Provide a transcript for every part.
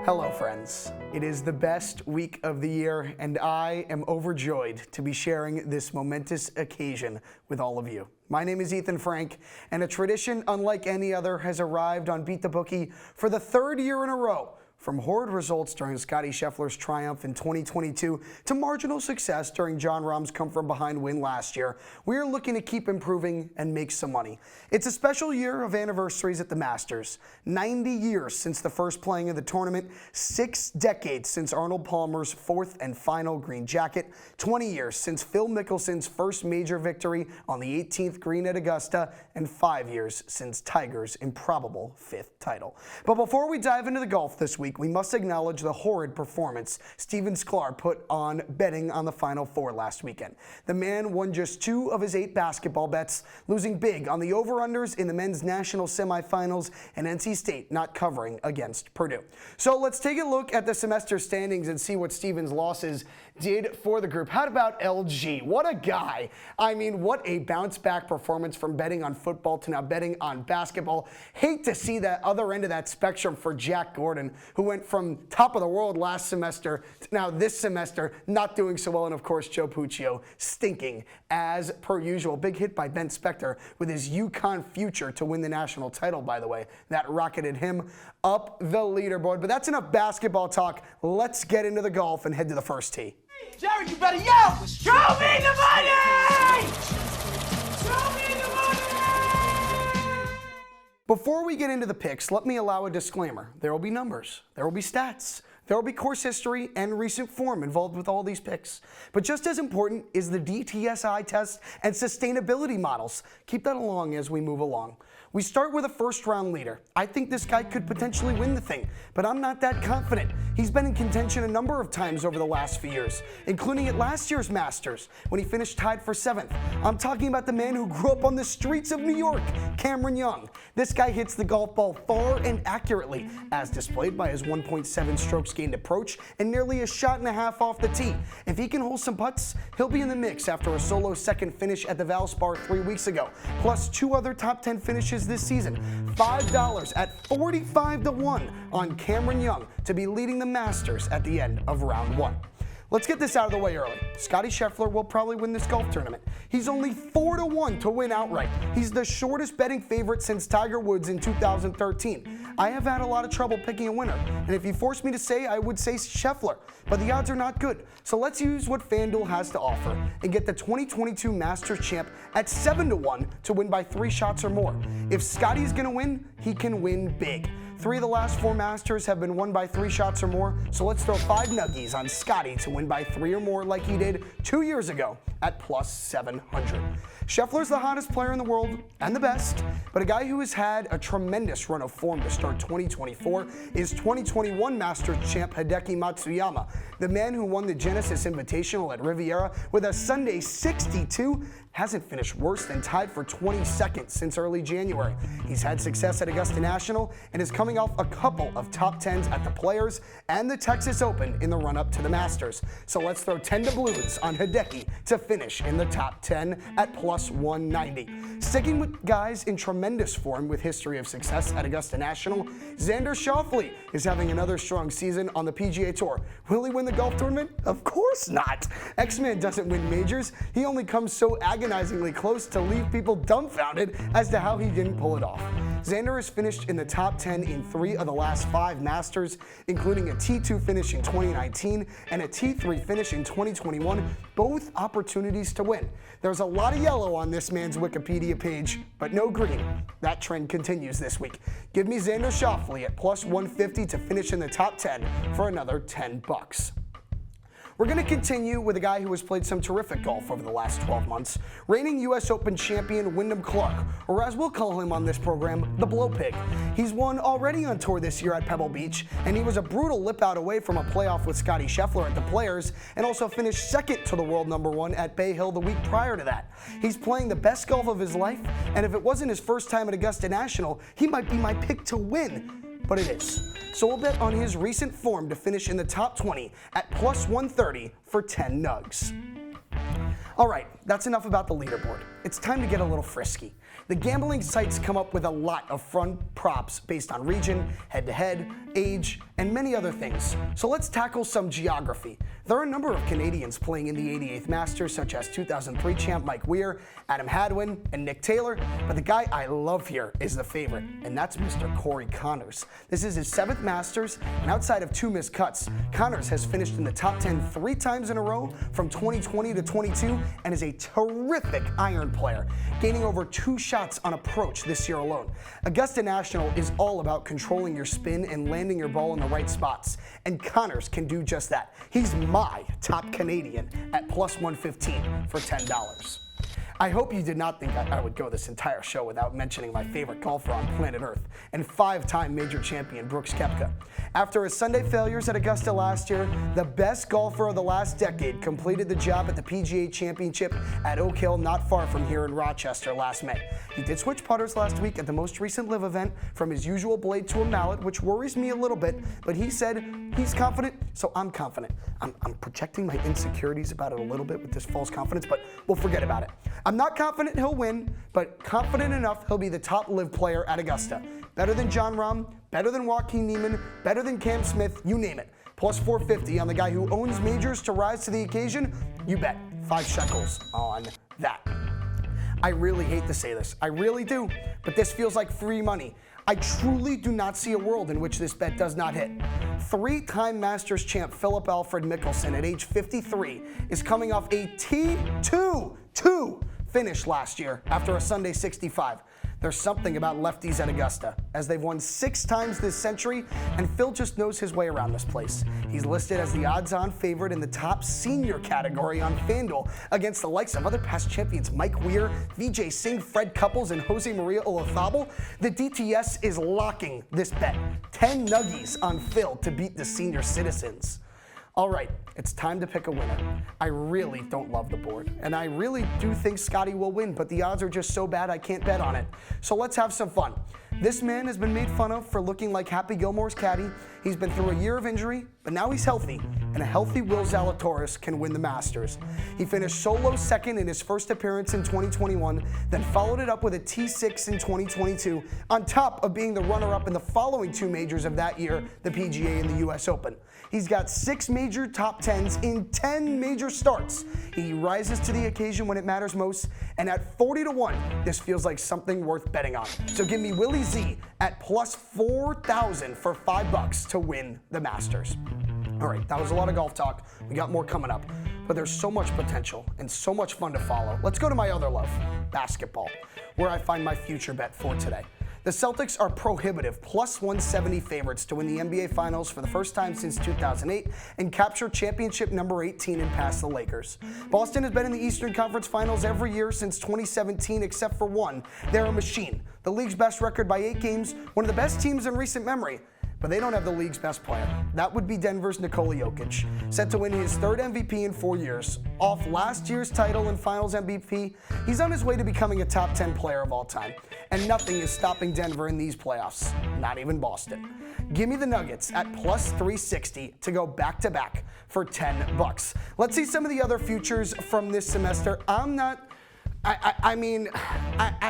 Hello, friends. It is the best week of the year, and I am overjoyed to be sharing this momentous occasion with all of you. My name is Ethan Frank, and a tradition unlike any other has arrived on Beat the Bookie for the third year in a row. From horrid results during Scottie Scheffler's triumph in 2022 to marginal success during Jon Rahm's come-from-behind win last year, we are looking to keep improving and make some money. It's a special year of anniversaries at the Masters. 90 years since the first playing of the tournament, 6 decades since Arnold Palmer's fourth and final green jacket, 20 years since Phil Mickelson's first major victory on the 18th green at Augusta, and 5 years since Tiger's improbable 5th title. But before we dive into the golf this week, we must acknowledge the horrid performance Steven Sklar put on betting on the Final Four last weekend. The man won just 2 of his 8 basketball bets, losing big on the over-unders in the men's national semifinals and NC State not covering against Purdue. So let's take a look at the semester standings and see what Steven's losses did for the group. How about LG? What a guy. I mean, what a bounce-back performance from betting on football to now betting on basketball. Hate to see that other end of that spectrum for Jack Gordon, who went from top of the world last semester to now this semester not doing so well. And of course, Joe Puccio stinking as per usual. Big hit by Ben Spector with his UConn future to win the national title, by the way. That rocketed him up the leaderboard. But that's enough basketball talk. Let's get into the golf and head to the first tee. Jerry, you better yell! Show me the money! Show me the money! Before we get into the picks, let me allow a disclaimer. There will be numbers, there will be stats, there will be course history and recent form involved with all these picks. But just as important is the DTSI test and sustainability models. Keep that along as we move along. We start with a first-round leader. I think this guy could potentially win the thing, but I'm not that confident. He's been in contention a number of times over the last few years, including at last year's Masters, when he finished tied for 7th. I'm talking about the man who grew up on the streets of New York, Cameron Young. This guy hits the golf ball far and accurately, as displayed by his 1.7 strokes gained approach and nearly a shot and a half off the tee. If he can hold some putts, he'll be in the mix after a solo second finish at the Valspar 3 weeks ago, plus 2 other top 10 finishes this season. $5 at 45 to 1 on Cameron Young to be leading the Masters at the end of round 1. Let's get this out of the way early. Scottie Scheffler will probably win this golf tournament. He's only 4 to 1 to win outright. He's the shortest betting favorite since Tiger Woods in 2013. I have had a lot of trouble picking a winner, and if you force me to say, I would say Scheffler, but the odds are not good. So let's use what FanDuel has to offer and get the 2022 Masters champ at 7 to 1 to win by 3 shots or more. If Scottie's gonna win, he can win big. 3 of the last 4 Masters have been won by 3 shots or more, so let's throw 5 nuggies on Scottie to win by 3 or more like he did 2 years ago at plus 700. Scheffler's the hottest player in the world and the best, but a guy who has had a tremendous run of form to start 2024 is 2021 Masters champ Hideki Matsuyama, the man who won the Genesis Invitational at Riviera with a Sunday 62, hasn't finished worse than tied for 22nd since early January. He's had success at Augusta National and is coming off a couple of top 10s at the Players and the Texas Open in the run-up to the Masters. So let's throw 10 doubloons on Hideki to finish in the top 10 at plus 190. Sticking with guys in tremendous form with history of success at Augusta National, Xander Schauffele is having another strong season on the PGA Tour. Will he win the golf tournament? Of course not. X-Man doesn't win majors. He only comes so agonizingly close to leave people dumbfounded as to how he didn't pull it off. Xander has finished in the top 10 in 3 of the last 5 Masters, including a T2 finish in 2019 and a T3 finish in 2021, both opportunities to win. There's a lot of yellow on this man's Wikipedia page, but no green. That trend continues this week. Give me Xander Schauffele at plus 150 to finish in the top 10 for another $10. We're going to continue with a guy who has played some terrific golf over the last 12 months, reigning U.S. Open champion Wyndham Clark, or as we'll call him on this program, the Blow Pig. He's won already on tour this year at Pebble Beach, and he was a brutal lip out away from a playoff with Scottie Scheffler at the Players, and also finished second to the world #1 at Bay Hill the week prior to that. He's playing the best golf of his life, and if it wasn't his first time at Augusta National, he might be my pick to win. But it is. So we'll bet on his recent form to finish in the top 20 at plus 130 for 10 nugs. All right, that's enough about the leaderboard. It's time to get a little frisky. The gambling sites come up with a lot of fun props based on region, head-to-head, age, and many other things. So let's tackle some geography. There are a number of Canadians playing in the 88th Masters, such as 2003 champ Mike Weir, Adam Hadwin, and Nick Taylor, but the guy I love here is the favorite, and that's Mr. Corey Conners. This is his 7th Masters, and outside of 2 missed cuts, Conners has finished in the top 10 3 times in a row from 2020 to 22, and is a terrific iron player, gaining over 2 shots on approach this year alone. Augusta National is all about controlling your spin and landing your ball in the right spots, and Conners can do just that. He's my top Canadian at plus 115 for $10. I hope you did not think I would go this entire show without mentioning my favorite golfer on planet Earth and 5-time major champion Brooks Koepka. After his Sunday failures at Augusta last year, the best golfer of the last decade completed the job at the PGA Championship at Oak Hill, not far from here in Rochester last May. He did switch putters last week at the most recent live event from his usual blade to a mallet, which worries me a little bit, but he said he's confident, so I'm confident. I'm projecting my insecurities about it a little bit with this false confidence, but we'll forget about it. I'm not confident he'll win, but confident enough he'll be the top live player at Augusta. Better than Jon Rahm, better than Joaquin Niemann, better than Cam Smith, you name it. Plus 450 on the guy who owns majors to rise to the occasion, you bet 5 shekels on that. I really hate to say this, I really do, but this feels like free money. I truly do not see a world in which this bet does not hit. 3-time Masters champ Philip Alfred Mickelson at age 53 is coming off a T2 finish last year after a Sunday 65. There's something about lefties at Augusta, as they've won 6 times this century, and Phil just knows his way around this place. He's listed as the odds-on favorite in the top senior category on FanDuel against the likes of other past champions Mike Weir, Vijay Singh, Fred Couples, and Jose Maria Olazabal. The DTS is locking this bet. 10 nuggies on Phil to beat the senior citizens. All right, it's time to pick a winner. I really don't love the board, and I really do think Scotty will win, but the odds are just so bad I can't bet on it. So let's have some fun. This man has been made fun of for looking like Happy Gilmore's caddy. He's been through a year of injury, but now he's healthy, and a healthy Will Zalatoris can win the Masters. He finished solo second in his first appearance in 2021, then followed it up with a T6 in 2022, on top of being the runner-up in the following 2 majors of that year, the PGA and the US Open. He's got 6 major top 10s in 10 major starts. He rises to the occasion when it matters most, and at 40-1, this feels like something worth betting on. So give me Willie Z at plus 4,000 for $5 to win the Masters. All right, that was a lot of golf talk. We got more coming up, but there's so much potential and so much fun to follow. Let's go to my other love, basketball, where I find my future bet for today. The Celtics are prohibitive, plus 170 favorites to win the NBA Finals for the first time since 2008 and capture championship number 18 and pass the Lakers. Boston has been in the Eastern Conference Finals every year since 2017 except for one. They're a machine. The league's best record by 8 games, one of the best teams in recent memory. But they don't have the league's best player. That would be Denver's Nikola Jokic, set to win his 3rd MVP in 4 years. Off last year's title and Finals MVP, he's on his way to becoming a top 10 player of all time. And nothing is stopping Denver in these playoffs, not even Boston. Give me the Nuggets at plus 360 to go back-to-back for $10. Let's see some of the other futures from this semester. I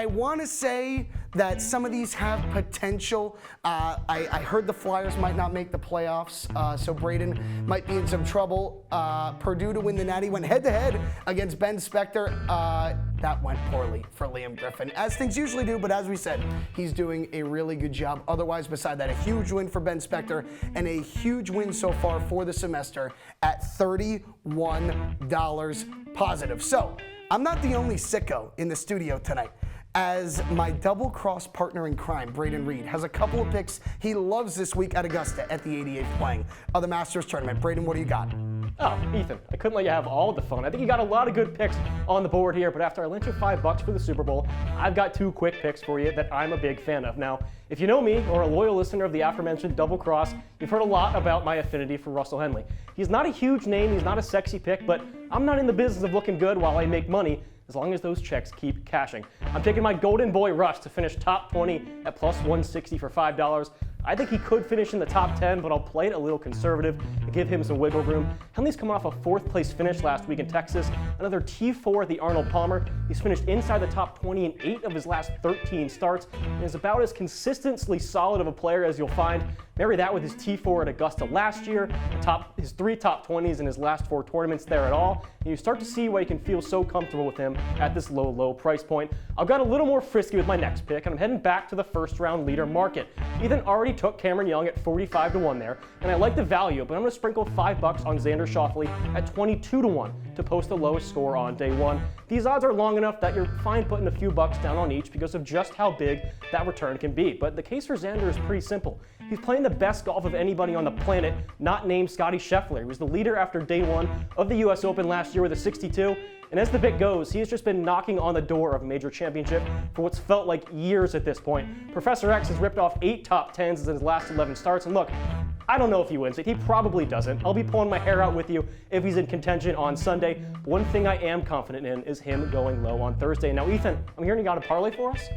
want to say that some of these have potential. I heard the Flyers might not make the playoffs, so Braden might be in some trouble. Purdue to win the Natty went head-to-head against Ben Spector. That went poorly for Liam Griffin, as things usually do, but as we said, he's doing a really good job. Otherwise, beside that, a huge win for Ben Spector and a huge win so far for the semester at $31 positive. So, I'm not the only sicko in the studio tonight, as my double-cross partner in crime, Braden Reed, has a couple of picks he loves this week at Augusta at the 88th playing of the Masters tournament. Braden, what do you got? Oh, Ethan, I couldn't let you have all the fun. I think you got a lot of good picks on the board here, but after I lent you $5 for the Super Bowl, I've got 2 quick picks for you that I'm a big fan of. Now, if you know me or a loyal listener of the aforementioned Double Cross, you've heard a lot about my affinity for Russell Henley. He's not a huge name, he's not a sexy pick, but I'm not in the business of looking good while I make money, as long as those checks keep cashing. I'm taking my golden boy Russ to finish top 20 at plus 160 for $5. I think he could finish in the top 10, but I'll play it a little conservative and give him some wiggle room. Henley's coming off a 4th place finish last week in Texas, another T4 at the Arnold Palmer. He's finished inside the top 20 in 8 of his last 13 starts, and is about as consistently solid of a player as you'll find. Marry that with his T4 at Augusta last year, his 3 top 20s in his last 4 tournaments there at all, and you start to see why you can feel so comfortable with him at this low price point. I've got a little more frisky with my next pick, and I'm heading back to the first round leader market. Ethan already took Cameron Young at 45-1 there, and I like the value, but I'm going to sprinkle $5 on Xander Schauffele at 22-1 to post the lowest score on day 1. These odds are long enough that you're fine putting a few bucks down on each because of just how big that return can be. But the case for Xander is pretty simple. He's playing the best golf of anybody on the planet, not named Scottie Scheffler. He was the leader after day 1 of the US Open last year with a 62. And as the bit goes, he has just been knocking on the door of a major championship for what's felt like years at this point. Professor X has ripped off 8 top 10s in his last 11 starts, and look, I don't know if he wins it. He probably doesn't. I'll be pulling my hair out with you if he's in contention on Sunday. One thing I am confident in is him going low on Thursday. Now, Ethan, I'm hearing you got a parlay for us?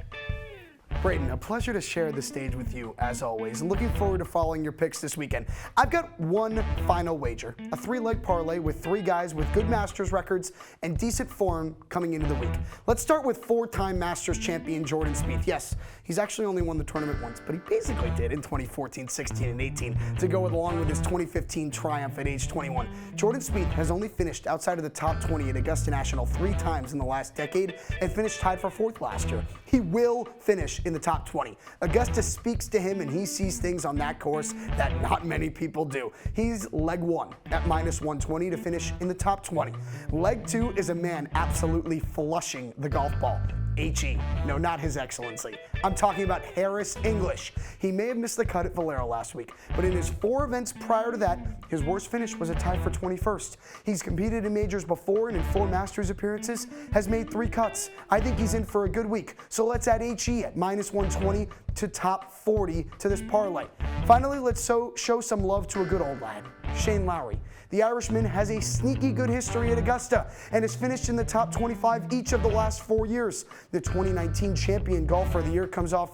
Braden, a pleasure to share the stage with you as always, and looking forward to following your picks this weekend. I've got one final wager, a 3-leg parlay with 3 guys with good Masters records and decent form coming into the week. Let's start with 4-time Masters champion Jordan Spieth. Yes, he's actually only won the tournament once, but he basically did in 2014, 16, and 18 to go along with his 2015 triumph at age 21. Jordan Spieth has only finished outside of the top 20 at Augusta National 3 times in the last decade and finished tied for 4th last year. He will finish in the top 20. Augusta speaks to him and he sees things on that course that not many people do. He's leg 1 at -120 to finish in the top 20. Leg 2 is a man absolutely flushing the golf ball. H.E. No, not His Excellency. I'm talking about Harris English. He may have missed the cut at Valero last week, but in his 4 events prior to that, his worst finish was a tie for 21st. He's competed in majors before and in 4 Masters appearances has made 3 cuts. I think he's in for a good week. So let's add H.E. at -120 to top 40 to this parlay. Finally, let's show some love to a good old lad, Shane Lowry. The Irishman has a sneaky good history at Augusta and has finished in the top 25 each of the last 4 years. The 2019 champion golfer of the year comes off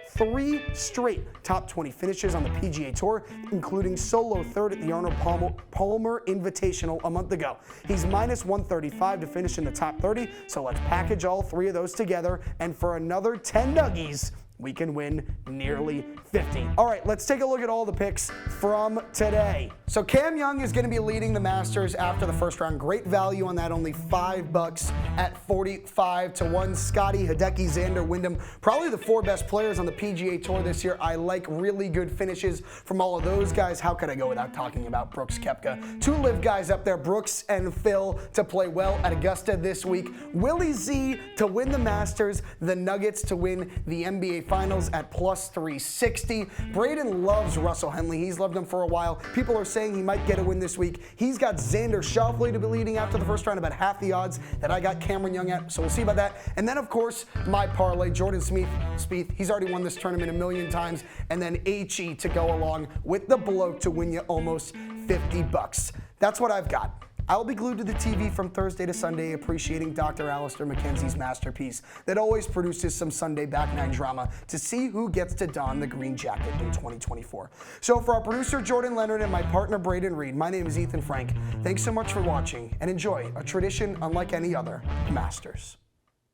3 straight top 20 finishes on the PGA Tour, including solo 3rd at the Arnold Palmer Invitational a month ago. He's -135 to finish in the top 30, so let's package all 3 of those together, and for another 10 nuggies, we can win nearly 50. All right, let's take a look at all the picks from today. So Cam Young is going to be leading the Masters after the first round. Great value on that, only $5 at 45-1. Scotty, Hideki, Xander, Wyndham, probably the 4 best players on the PGA Tour this year. I like really good finishes from all of those guys. How could I go without talking about Brooks Koepka? 2 live guys up there, Brooks and Phil, to play well at Augusta this week. Willie Z to win the Masters, the Nuggets to win the NBA Finals at +360. Braden loves Russell Henley. He's loved him for a while. People are saying he might get a win this week. He's got Xander Schauffele to be leading after the first round, about half the odds that I got Cameron Young at, so we'll see about that. And then, of course, my parlay, Jordan Spieth. He's already won this tournament a million times. And then H.E. to go along with the bloke to win you almost $50. That's what I've got. I'll be glued to the TV from Thursday to Sunday, appreciating Dr. Alistair McKenzie's masterpiece that always produces some Sunday back nine drama to see who gets to don the green jacket in 2024. So for our producer, Jordan Leonard, and my partner, Braden Reed, my name is Ethan Frank. Thanks so much for watching, and enjoy a tradition unlike any other, the Masters.